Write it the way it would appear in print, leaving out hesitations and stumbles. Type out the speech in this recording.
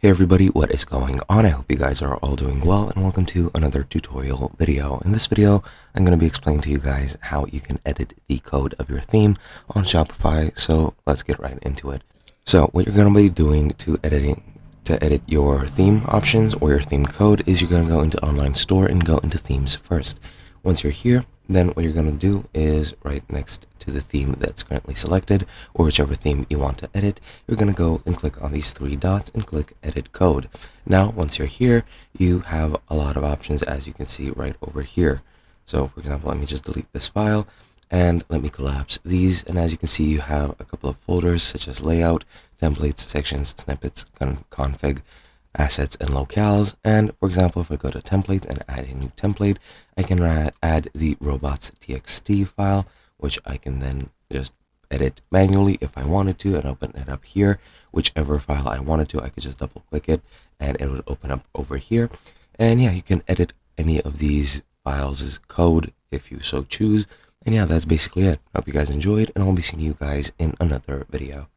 Hey everybody, what is going on? I hope you guys are all doing well and welcome to another tutorial video. In this video, I'm going to be explaining to you guys how you can edit the code of your theme on Shopify. So let's get right into it. So what you're going to be doing to edit your theme options or your theme code is you're going to go into online store and go into themes first. Once you're here, then what you're going to do is right next to the theme that's currently selected or whichever theme you want to edit, you're going to go and click on these three dots and click edit code. Now, once you're here, you have a lot of options as you can see right over here. So for example, let me just delete this file and let me collapse these. And as you can see, you have a couple of folders such as layout, templates, sections, snippets, config, assets, and locales. And for example, if I go to templates and add a new template, I can add the robots.txt file, which I can then just edit manually if I wanted to and open it up here. Whichever file I wanted to, I could just double click it and it would open up over here. And yeah, you can edit any of these files' code if you so choose. And yeah, that's basically it. Hope you guys enjoyed, and I'll be seeing you guys in another video.